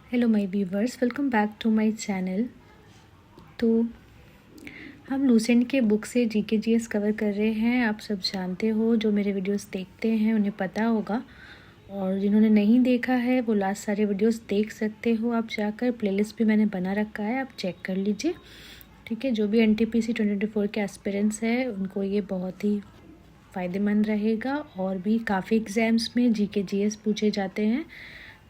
Hello my viewers, welcome back to my channel. तो हम Lucent के बुक से जीके जीएस कवर कर रहे हैं। आप सब जानते हो, जो मेरे वीडियोस देखते हैं उन्हें पता होगा, और जिन्होंने नहीं देखा है वो लास्ट सारे वीडियोस देख सकते हो। आप जाकर प्लेलिस्ट भी मैंने बना रखा है, आप चेक कर लीजिए। ठीक है, जो भी एनटीपीसी 2024 के एस्पिरेंट्स हैं उनको ये बहुत ही फ़ायदेमंद रहेगा। और भी काफ़ी एग्ज़ाम्स में जीके जीएस पूछे जाते हैं,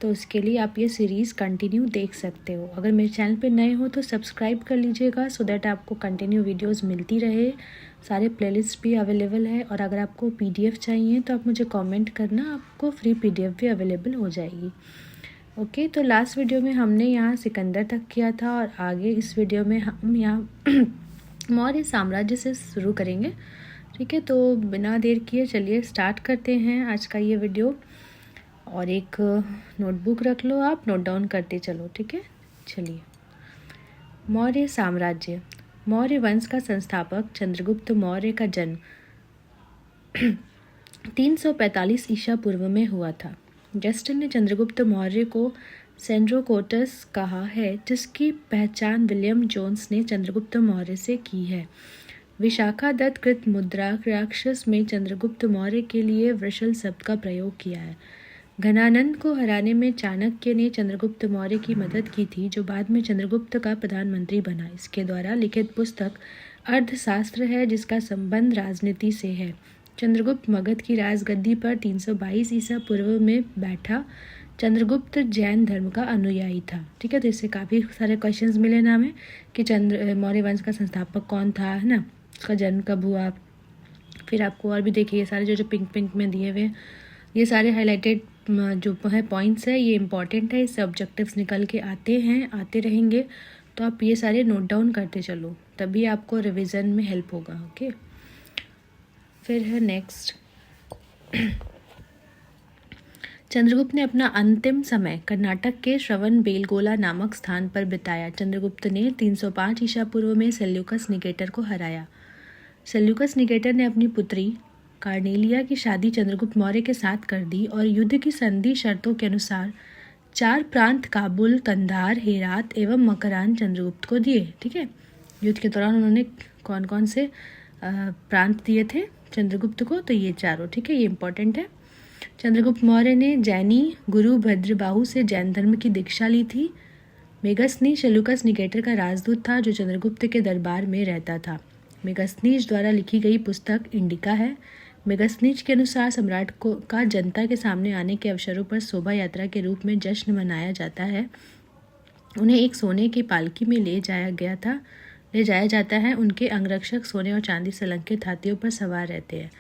तो उसके लिए आप ये सीरीज़ कंटिन्यू देख सकते हो। अगर मेरे चैनल पे नए हो तो सब्सक्राइब कर लीजिएगा, सो दैट आपको कंटिन्यू वीडियोस मिलती रहे। सारे प्लेलिस्ट भी अवेलेबल है, और अगर आपको पीडीएफ चाहिए तो आप मुझे कमेंट करना, आपको फ्री पीडीएफ भी अवेलेबल हो जाएगी। ओके, तो लास्ट वीडियो में हमने यहाँ सिकंदर तक किया था, और आगे इस वीडियो में हम यहाँ मौर्य साम्राज्य से शुरू करेंगे। ठीक है, तो बिना देर किए चलिए स्टार्ट करते हैं आज का ये वीडियो। और एक नोटबुक रख लो, आप नोट डाउन करते चलो। ठीक है, चलिए। मौर्य साम्राज्य। मौर्य वंश का संस्थापक चंद्रगुप्त मौर्य का जन्म 345 ईसा पूर्व में हुआ था। जस्टिन ने चंद्रगुप्त मौर्य को सेंड्रोकोटस कहा है, जिसकी पहचान विलियम जोन्स ने चंद्रगुप्त मौर्य से की है। विशाखा दत्त कृत मुद्रा राक्षस में चंद्रगुप्त मौर्य के लिए वृषल शब्द का प्रयोग किया है। घनानंद को हराने में चाणक्य ने चंद्रगुप्त मौर्य की मदद की थी, जो बाद में चंद्रगुप्त का प्रधानमंत्री बना। इसके द्वारा लिखित पुस्तक अर्थशास्त्र है, जिसका संबंध राजनीति से है। चंद्रगुप्त मगध की राजगद्दी पर 322 ईसा पूर्व में बैठा। चंद्रगुप्त जैन धर्म का अनुयायी था। ठीक है, तो इससे काफ़ी सारे क्वेश्चंस मिले ना हमें कि मौर्य वंश का संस्थापक कौन था, है ना, उसका जन्म कब हुआ। फिर आपको और भी देखिए, ये सारे जो पिंक पिंक में दिए हुए, ये सारे हाईलाइटेड जो है पॉइंट्स है, ये इंपॉर्टेंट है, इससे ऑब्जेक्टिव्स निकल के आते हैं, आते रहेंगे। तो आप ये सारे नोट डाउन करते चलो, तभी आपको रिवीजन में हेल्प होगा। ओके, फिर है नेक्स्ट। चंद्रगुप्त ने अपना अंतिम समय कर्नाटक के श्रवणबेलगोला नामक स्थान पर बिताया। चंद्रगुप्त ने 305 ईसा पूर्व में सेल्यूकस निकेटर को हराया। सेल्यूकस निकेटर ने अपनी पुत्री कार्नेलिया की शादी चंद्रगुप्त मौर्य के साथ कर दी, और युद्ध की संधि शर्तों के अनुसार 4 प्रांत काबुल, कंधार, हेरात एवं मकरान चंद्रगुप्त को दिए। ठीक है, युद्ध के दौरान उन्होंने कौन कौन से प्रांत दिए थे चंद्रगुप्त को, तो ये चारों। ठीक है, ये इंपॉर्टेंट है। चंद्रगुप्त मौर्य ने जैनी गुरु भद्रबाहु से जैन धर्म की दीक्षा ली थी। मेगस्थनीज सेल्यूकस निकेटर का राजदूत था, जो चंद्रगुप्त के दरबार में रहता था। मेगस्थनीज द्वारा लिखी गई पुस्तक इंडिका है। मेगस्थनीज के अनुसार सम्राट का जनता के सामने आने के अवसरों पर शोभा यात्रा के रूप में जश्न मनाया जाता है। उन्हें एक सोने की पालकी में ले जाया जाता है। उनके अंगरक्षक सोने और चांदी से अलंकृत हाथियों पर सवार रहते हैं।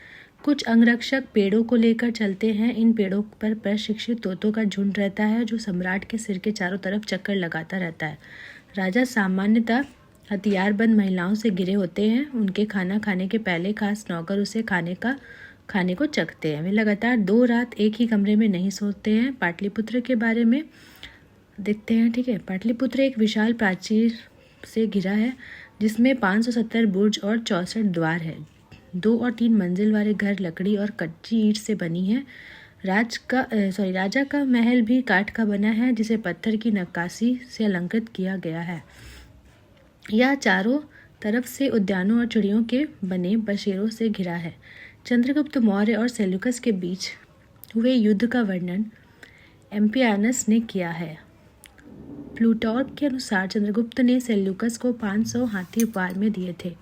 कुछ अंगरक्षक पेड़ों को लेकर चलते हैं। इन पेड़ों पर प्रशिक्षित तोतों का झुंड रहता है, जो सम्राट के सिर के चारों तरफ चक्कर लगाता रहता है। राजा सामान्यतः हथियारबंद महिलाओं से घिरे होते हैं। उनके खाना खाने के पहले खास नौकर उसे खाने को चखते हैं। वे लगातार 2 रात एक ही कमरे में नहीं सोते हैं। पाटलिपुत्र के बारे में देखते हैं। ठीक है, पाटलिपुत्र एक विशाल प्राचीर से घिरा है, जिसमें 570 बुर्ज और 64 द्वार है। 2 और 3 मंजिल वाले घर लकड़ी और कच्ची ईंट से बनी है। राजा का महल भी काठ का बना है, जिसे पत्थर की नक्काशी से अलंकृत किया गया है। यह चारों तरफ से उद्यानों और चिड़ियों के बने बसेरों से घिरा है। चंद्रगुप्त मौर्य और सेल्यूकस के बीच हुए युद्ध का वर्णन एम्पियानस ने किया है। प्लूटार्क के अनुसार चंद्रगुप्त ने सेल्यूकस को 500 हाथी उपहार में दिए थे।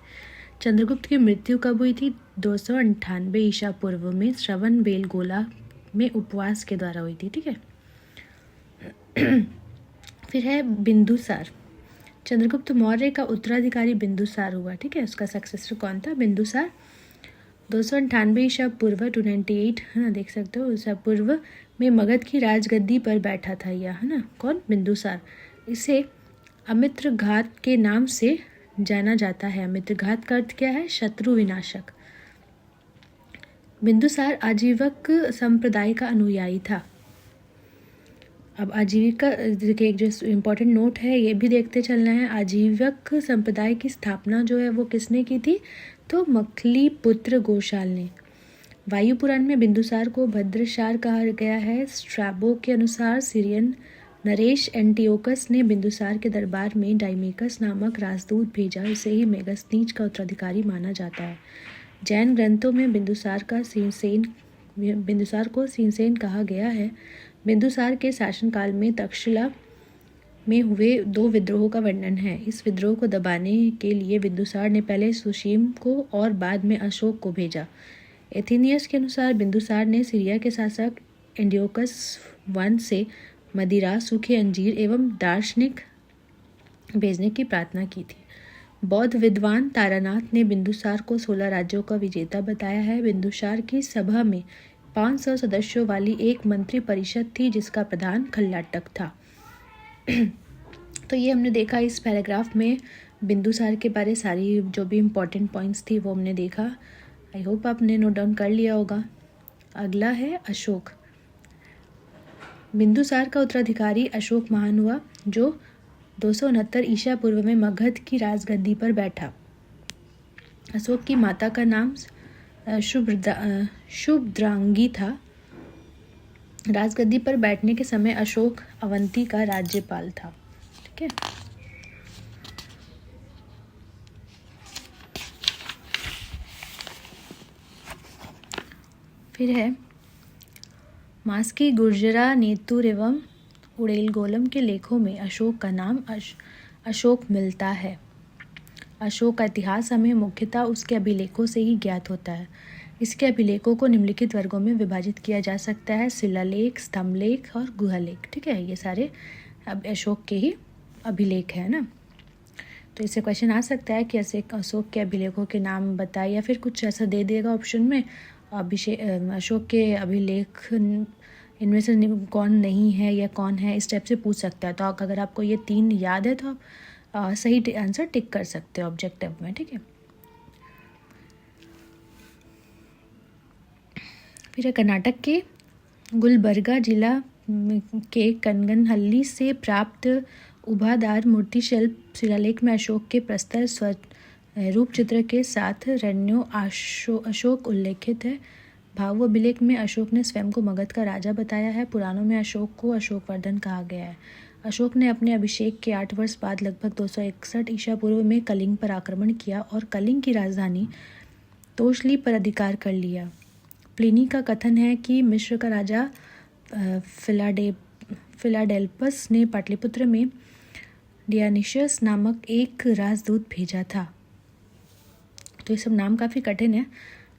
चंद्रगुप्त की मृत्यु कब हुई थी? 298 ईसा पूर्व में श्रवणबेलगोला में उपवास के द्वारा हुई थी। ठीक है, फिर है बिंदुसार। चंद्रगुप्त मौर्य का उत्तराधिकारी बिंदुसार हुआ। ठीक है, उसका सक्सेसर कौन था? बिंदुसार। 298 ईसा पूर्व 298, है ना, देख सकते हो, ईसा पूर्व में मगध की राजगद्दी पर बैठा था यह, है ना, कौन? बिंदुसार। इसे अमित्र घात के नाम से जाना जाता है। अमित्र घात का अर्थ क्या है? शत्रु विनाशक। बिंदुसार आजीवक संप्रदाय का अनुयायी था। अब आजीविका देखिए, एक जो इम्पोर्टेंट नोट है ये भी देखते चलना है। आजीवक संप्रदाय की स्थापना जो है वो किसने की थी? तो मखली पुत्र गोशाल ने। वायु पुराण में बिंदुसार को भद्रशार कहा गया है। स्ट्रैबो के अनुसार सीरियन नरेश एंटियोकस ने बिंदुसार के दरबार में डाइमेकस नामक राजदूत भेजा। इसे ही मेगस्थनीज का उत्तराधिकारी माना जाता है। जैन ग्रंथों में बिंदुसार को सीनसेन कहा गया है। बिंदुसार के शासनकाल में तक्षशिला में हुए 2 विद्रोहों का वर्णन है। इस विद्रोह को दबाने के लिए बिंदुसार ने पहले सुशीम को और बाद में अशोक को भेजा। एथेनियस के अनुसार बिंदुसार ने सीरिया के शासक एंटियोकस I से मदिरा, सूखे अंजीर एवं दार्शनिक भेजने की प्रार्थना की थी। बौद्ध विद्वान तारानाथ ने बिंदुसार को 16 राज्यों का विजेता बताया है। बिंदुसार की सभा में 500 सदस्यों वाली एक मंत्री परिषद थी जिसका प्रधान खल्लाटक था। तो ये हमने देखा इस पैराग्राफ में बिंदुसार के बारे सारी जो भी इम्पोर्टेंट पॉइंट्स थी वो हमने देखा। आई होप आपने नोट डाउन कर लिया होगा। अगला है अशोक। बिंदुसार का उत्तराधिकारी अशोक महान हुआ जो 269 ईसा पूर्व में मगध की राजगद्दी पर बैठा। अशोक की माता का नाम शुभद्रांगी था। राजगद्दी पर बैठने के समय अशोक अवंती का राज्यपाल था। ठीक है। फिर है मास्की, गुर्जरा, नेतुर एवं उड़ेलगोलम के लेखों में अशोक का नाम अशोक मिलता है। अशोक का इतिहास हमें मुख्यतः उसके अभिलेखों से ही ज्ञात होता है। इसके अभिलेखों को निम्नलिखित वर्गों में विभाजित किया जा सकता है: शिलालेख, स्तंभलेख और गुहालेख। ठीक है, ये सारे अब अशोक के ही अभिलेख है ना। तो इससे क्वेश्चन आ सकता है कि ऐसे अशोक के अभिलेखों के नाम बताए, या फिर कुछ ऐसा दे देगा ऑप्शन में अशोक के अभिलेख इनमें से कौन नहीं है या कौन है, इस टाइप से पूछ सकता है। तो अगर आपको ये 3 याद है तो आप सही आंसर टिक कर सकते हो ऑब्जेक्टिव में। ठीक है। फिर कर्नाटक के गुलबर्गा जिला के कनगनहल्ली से प्राप्त उभादार मूर्ति शिलालेख में अशोक के प्रस्तर रूप चित्र के साथ रण्यो अशोक उल्लेखित है। भाव अभिलेख में अशोक ने स्वयं को मगध का राजा बताया है। पुराणों में अशोक को अशोकवर्धन कहा गया है। अशोक ने अपने अभिषेक के 8 वर्ष बाद लगभग 261 ईसा पूर्व में कलिंग पर आक्रमण किया और कलिंग की राजधानी तोशली पर अधिकार कर लिया। प्लिनी का कथन है कि मिस्र का राजा फिलाडेल्पस ने पाटलिपुत्र में डियानिशियस नामक एक राजदूत भेजा था। तो ये सब नाम काफ़ी कठिन है,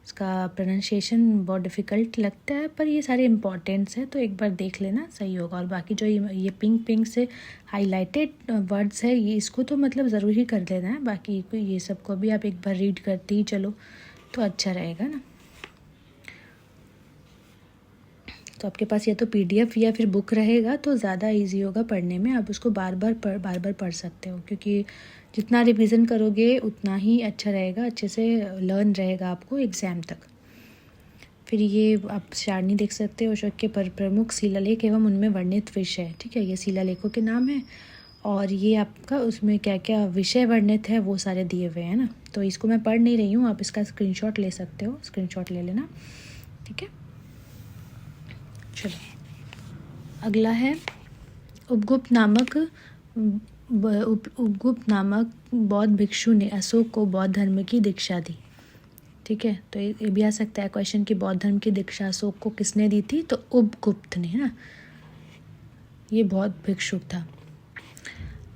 इसका प्रोनाउंसिएशन बहुत डिफ़िकल्ट लगता है, पर ये सारे इम्पॉर्टेंट्स हैं तो एक बार देख लेना सही होगा। और बाकी जो ये पिंक से हाईलाइटेड वर्ड्स है ये इसको तो मतलब ज़रूर ही कर लेना है। बाकी ये सबको भी आप एक बार रीड करते ही चलो तो अच्छा रहेगा ना। तो आपके पास या तो PDF या फिर बुक रहेगा तो ज़्यादा इजी होगा पढ़ने में। आप उसको बार बार पढ़ सकते हो, क्योंकि जितना रिवीजन करोगे उतना ही अच्छा रहेगा, अच्छे से लर्न रहेगा आपको एग्ज़ाम तक। फिर ये आप सारणी देख सकते हो अशोक के प्रमुख शिलालेख एवं उनमें वर्णित विषय। ठीक है, ये शिलालेखों के नाम है और ये आपका उसमें क्या क्या विषय वर्णित है वो सारे दिए हुए हैं ना। तो इसको मैं पढ़ नहीं रही हूँ, आप इसका स्क्रीनशॉट ले सकते हो, स्क्रीनशॉट ले लेना। ठीक है, चलो अगला है उपगुप्त नामक बौद्ध भिक्षु ने अशोक को बौद्ध धर्म की दीक्षा दी। ठीक है, तो ये भी आ सकता है क्वेश्चन कि बौद्ध धर्म की दीक्षा अशोक को किसने दी थी, तो उपगुप्त ने, है ना, ये बौद्ध भिक्षु था।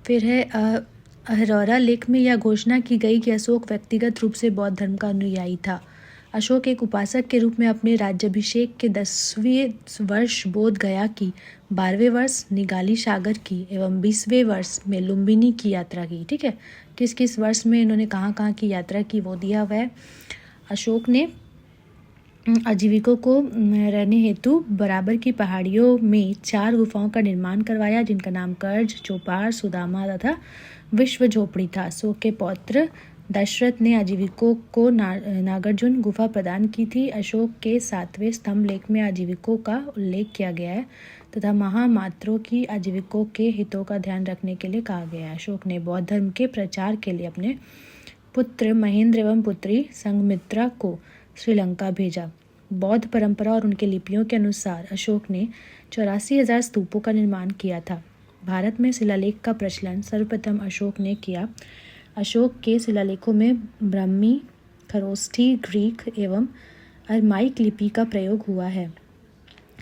फिर है अहरौरा लेख में यह घोषणा की गई कि अशोक व्यक्तिगत रूप से बौद्ध धर्म का अनुयायी था। अशोक एक उपासक के रूप में अपने राज्याभिषेक के 10वें वर्ष बोध गया की, 12वें वर्ष निगाली सागर की एवं 20वें वर्ष में लुम्बिनी की यात्रा की। ठीक है, किस किस वर्ष में इन्होंने कहाँ कहाँ की यात्रा की वो दिया हुआ है। अशोक ने आजीविकों को रहने हेतु बराबर की पहाड़ियों में 4 गुफाओं का निर्माण करवाया, जिनका नाम कर्ज, चौपार, सुदामा तथा विश्व झोपड़ी था। अशोक के पौत्र दशरथ ने आजीविकों को नागार्जुन गुफा प्रदान की थी। अशोक के 7वें स्तंभ लेख में आजीविकों का उल्लेख किया गया है तथा महामात्रों की आजीविकों के हितों का ध्यान रखने के लिए कहा गया है। अशोक ने बौद्ध धर्म के प्रचार के लिए अपने पुत्र महेंद्र एवं पुत्री संघमित्रा को श्रीलंका भेजा। बौद्ध परंपरा और उनके लिपियों के अनुसार अशोक ने 84,000 स्तूपों का निर्माण किया था। भारत में शिलालेख का प्रचलन सर्वप्रथम अशोक ने किया। अशोक के शिलालेखों में ब्राह्मी, खरोष्ठी, ग्रीक एवं अरमाइक लिपि का प्रयोग हुआ है।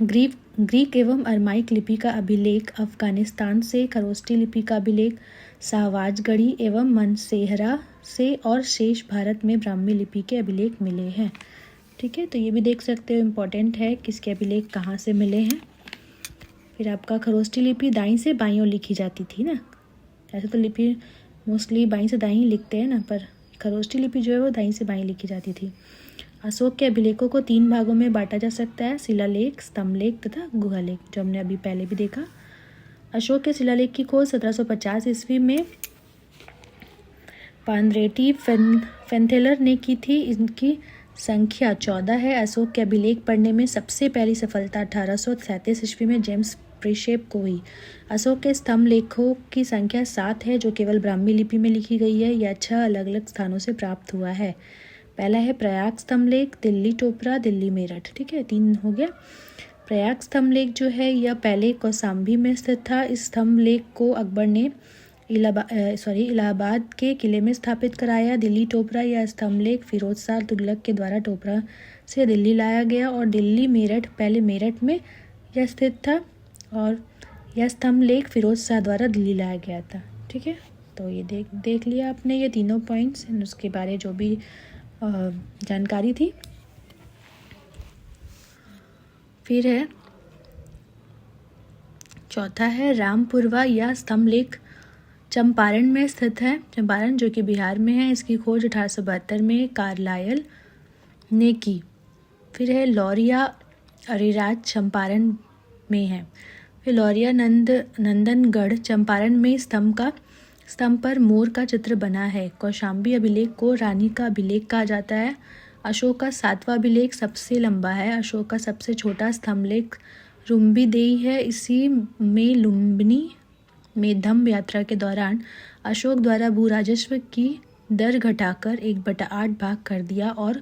ग्रीक एवं अरमाइक लिपि का अभिलेख अफगानिस्तान से, खरोष्ठी लिपि का अभिलेख शाहवाजगढ़ी एवं मनसेहरा से और शेष भारत में ब्राह्मी लिपि के अभिलेख मिले हैं। ठीक है, तो ये भी देख सकते हो, इम्पोर्टेंट है किसके अभिलेख कहाँ से मिले हैं। फिर आपका खरोष्ठी लिपि दाईं से बाईं ओर लिखी जाती थी ना, ऐसे तो लिपि मोस्टली बाईं से दाईं लिखते हैं ना, पर खरोष्ठी लिपि जो है वो दाईं से बाईं लिखी जाती थी। अशोक के अभिलेखों को 3 भागों में बांटा जा सकता है, शिलालेख, स्तंभलेख तथा गुहालेख, जो हमने अभी पहले भी देखा। अशोक के शिलालेख की खोज 1750 ईस्वी में पानरेड्डी फेंथेलर ने की थी। इनकी संख्या 14 है। अशोक के अभिलेख पढ़ने में सबसे पहली सफलता 1837 ईस्वी में जेम्स प्रिशेप को हुई। अशोक के स्तंभ लेखों की संख्या 7 है, जो केवल ब्राह्मी लिपि में लिखी गई है। यह 6 अलग अलग स्थानों से प्राप्त हुआ है। पहला है प्रयाग स्तंभ लेख, दिल्ली टोपरा, दिल्ली मेरठ। ठीक है, 3 हो गया। प्रयाग स्तंभ लेख जो है यह पहले कौशाम्बी में स्थित था। इस स्तंभ लेख को अकबर ने इलाहाबाद के किले में स्थापित कराया। दिल्ली टोपरा यह स्तंभ लेख फिरोज शाह तुगलक के द्वारा टोपरा से दिल्ली लाया गया और दिल्ली मेरठ पहले मेरठ में यह स्थित था और यह स्तंभ लेख फिरोज शाह द्वारा दिल्ली लाया गया था। ठीक है, तो ये देख लिया आपने ये तीनों पॉइंट्स, उसके बारे जो भी जानकारी थी। फिर है चौथा है रामपुरवा यह स्तंभ लेख चंपारण में स्थित है। चंपारण जो कि बिहार में है। इसकी खोज 1872 में कार्लायल ने की। फिर है लौरिया अरिराज चंपारण में है। फिर लौरिया नंदनगढ़ चंपारण में स्तंभ पर मोर का चित्र बना है। कौशाम्बी अभिलेख को रानी का अभिलेख कहा जाता है। अशोक का 7वां अभिलेख सबसे लंबा है। अशोक का सबसे छोटा स्तंभ लेख रुम्बीदेई है। इसी में लुम्बिनी में धम्म यात्रा के दौरान अशोक द्वारा भू राजस्व की दर घटाकर 1/8 भाग कर दिया और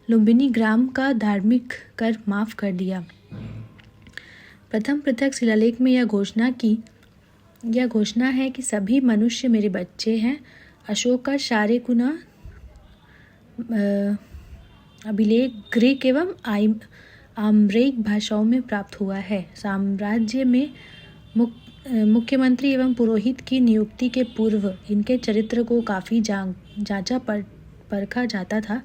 लुम्बिनी ग्राम का धार्मिक कर माफ कर दिया। प्रथम पृथक शिलालेख में यह घोषणा है कि सभी मनुष्य मेरे बच्चे हैं। अशोक का शारेकुना अभिलेख ग्रीक एवं आम्रेइक भाषाओं में प्राप्त हुआ है। साम्राज्य में मुख्यमंत्री एवं पुरोहित की नियुक्ति के पूर्व इनके चरित्र को काफ़ी जांचा परखा जाता था,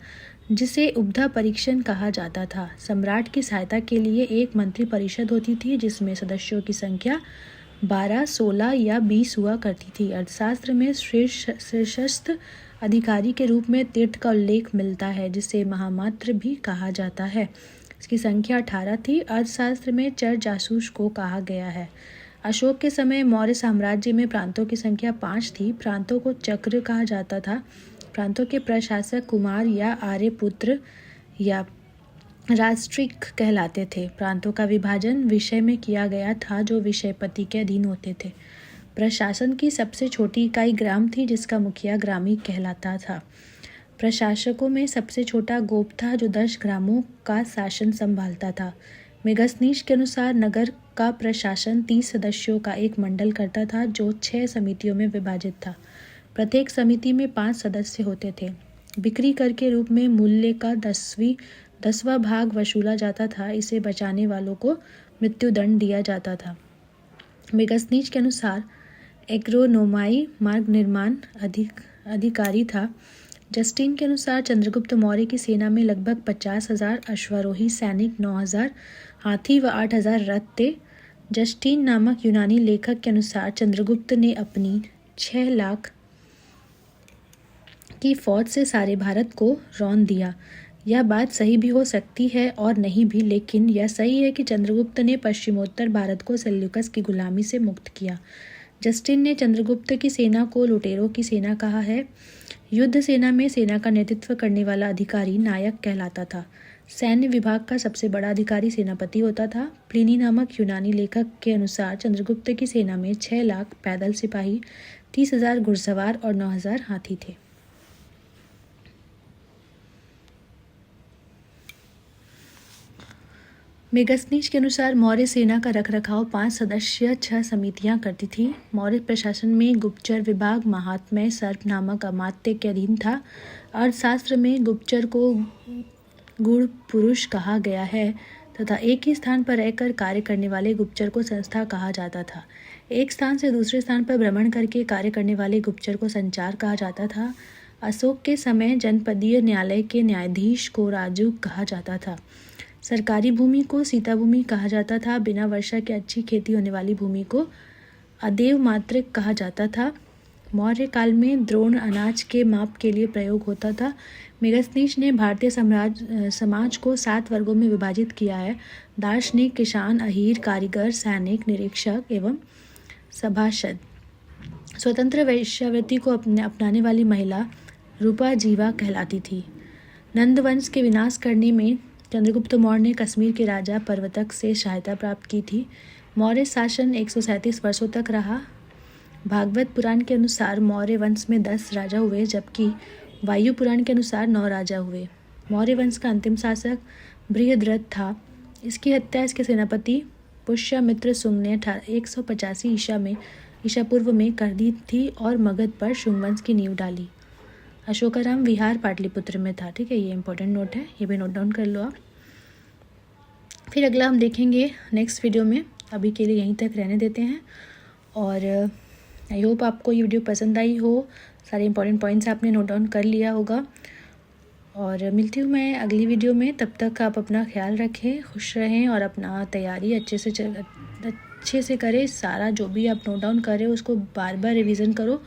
जिसे उब्धा परीक्षण कहा जाता था। सम्राट की सहायता के लिए एक मंत्री परिषद होती थी, जिसमें सदस्यों की संख्या 12, 16 या 20 हुआ करती थी। अर्थशास्त्र में शीर्षस्थ अधिकारी के रूप में तीर्थ का उल्लेख मिलता है, जिसे महामात्र भी कहा जाता है। इसकी संख्या 18 थी। अर्थशास्त्र में चर जासूस को कहा गया है। अशोक के समय मौर्य साम्राज्य में प्रांतों की संख्या 5 थी। प्रांतों को चक्र कहा जाता था। प्रांतों के प्रशासक कुमार या आर्यपुत्र या राष्ट्रिक कहलाते थे। प्रांतों का विभाजन विषय में किया गया था, जो विषयपति के अधीन होते थे। प्रशासन की सबसे छोटी इकाई ग्राम थी, जिसका मुखिया ग्रामी कहलाता था। प्रशासकों में सबसे छोटा गोप था, जो 10 ग्रामों का शासन संभालता था। मेगसनीश के अनुसार नगर का प्रशासन 30 सदस्यों का एक मंडल करता था, जो 6 समितियों में विभाजित था। प्रत्येक समिति में 5 सदस्य होते थे। बिक्री कर के रूप में मूल्य का 10वां भाग वसूला जाता था। इसे बचाने वालों को मृत्युदंड दिया जाता था। मेगसनीच के अनुसार एग्रोनोमाई मार्ग निर्माण अधिकारी था। जस्टिन के अनुसार चंद्रगुप्त मौर्य की सेना में लगभग 50,000 अश्वारोही सैनिक, 9,000 हाथी व 8,000 रथ थे। जस्टिन नामक यूनानी लेखक के अनुसार चंद्रगुप्त ने अपनी 6 लाख की फौज से सारे भारत को रौंद दिया। यह बात सही भी हो सकती है और नहीं भी, लेकिन यह सही है कि चंद्रगुप्त ने पश्चिमोत्तर भारत को सेल्यूकस की गुलामी से मुक्त किया। जस्टिन ने चंद्रगुप्त की सेना को लुटेरों की सेना कहा है। युद्ध सेना में सेना का नेतृत्व करने वाला अधिकारी नायक कहलाता था। सैन्य विभाग का सबसे बड़ा अधिकारी सेनापति होता था। प्लिनी नामक यूनानी लेखक के अनुसार चंद्रगुप्त की सेना में 6 लाख पैदल सिपाही, 30,000 घुड़सवार और 9,000 हाथी थे। मेगसनीच के अनुसार मौर्य सेना का रखरखाव 5 सदस्य 6 समितियां करती थी। मौर्य प्रशासन में गुप्तचर विभाग महात्म्य सर्प नामक अमात्य के अधीन था। अर्थशास्त्र में गुप्तचर को गुण पुरुष कहा गया है तथा एक ही स्थान पर रहकर कार्य करने वाले गुप्तचर को संस्था कहा जाता था। एक स्थान से दूसरे स्थान पर भ्रमण करके कार्य करने वाले गुप्तचर को संचार कहा जाता था। अशोक के समय जनपदीय न्यायालय के न्यायाधीश को राजूक कहा जाता था। सरकारी भूमि को सीता भूमि कहा जाता था। बिना वर्षा के अच्छी खेती होने वाली भूमि को अदेव मात्रिक कहा जाता था। मौर्य काल में द्रोण अनाज के माप के लिए प्रयोग होता था। मेगसनीच ने भारतीय समाज को 7 वर्गों में विभाजित किया है: दार्शनिक, किसान, अहीर, कारीगर, सैनिक, निरीक्षक एवं सभासद। स्वतंत्र वेश्यावृत्ति को अपनाने वाली महिला रूपा जीवा कहलाती थी। नंद वंश के विनाश करने में चंद्रगुप्त मौर्य ने कश्मीर के राजा प्रवर्तक से सहायता प्राप्त की थी। मौर्य शासन 137 वर्षों तक रहा। भागवत पुराण के अनुसार मौर्य वंश में 10 राजा हुए, जबकि वायु पुराण के अनुसार 9 राजा हुए। मौर्य वंश का अंतिम शासक बृहद्रथ था। इसकी हत्या इसके सेनापति पुष्यमित्र शुंग ने 185 ईसा पूर्व में कर दी थी और मगध पर शुंग वंश की नींव डाली। अशोकाराम विहार पाटलिपुत्र में था। ठीक है, ये इंपॉर्टेंट नोट है, ये भी नोट डाउन कर लो आप। फिर अगला हम देखेंगे नेक्स्ट वीडियो में। अभी के लिए यहीं तक रहने देते हैं और आई होप आपको ये वीडियो पसंद आई हो। सारे इंपॉर्टेंट पॉइंट्स आपने नोट डाउन कर लिया होगा और मिलती हूँ मैं अगली वीडियो में। तब तक आप अपना ख्याल रखें, खुश रहें और अपना तैयारी अच्छे से करें। सारा जो भी आप नोट डाउन कर रहे हो उसको बार बार रिवीजन करो।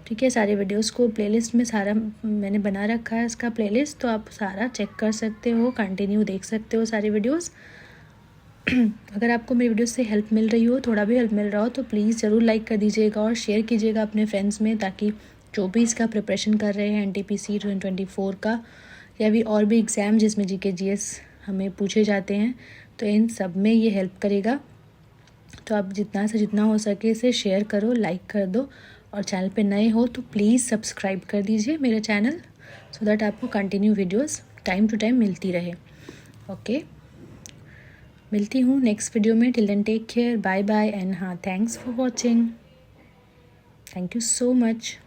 ठीक है, सारे वीडियोस को प्लेलिस्ट में सारा मैंने बना रखा है इसका प्लेलिस्ट, तो आप सारा चेक कर सकते हो, कंटिन्यू देख सकते हो सारे वीडियोस। अगर आपको मेरी वीडियो से हेल्प मिल रही हो, थोड़ा भी हेल्प मिल रहा हो, तो प्लीज़ ज़रूर लाइक कर दीजिएगा और शेयर कीजिएगा अपने फ्रेंड्स में, ताकि जो भी इसका प्रिपरेशन कर रहे हैं NTPC 2024 का या भी और भी एग्ज़ाम जिसमें GK GS हमें पूछे जाते हैं, तो इन सब में ये हेल्प करेगा। तो आप जितना से जितना हो सके इसे शेयर करो, लाइक कर दो और चैनल पे नए हो तो प्लीज़ सब्सक्राइब कर दीजिए मेरे चैनल, सो दैट आपको continue videos time to time मिलती रहे। ओके, मिलती हूँ नेक्स्ट वीडियो में। Till then take care, bye bye and हाँ, thanks for watching. Thank you so much.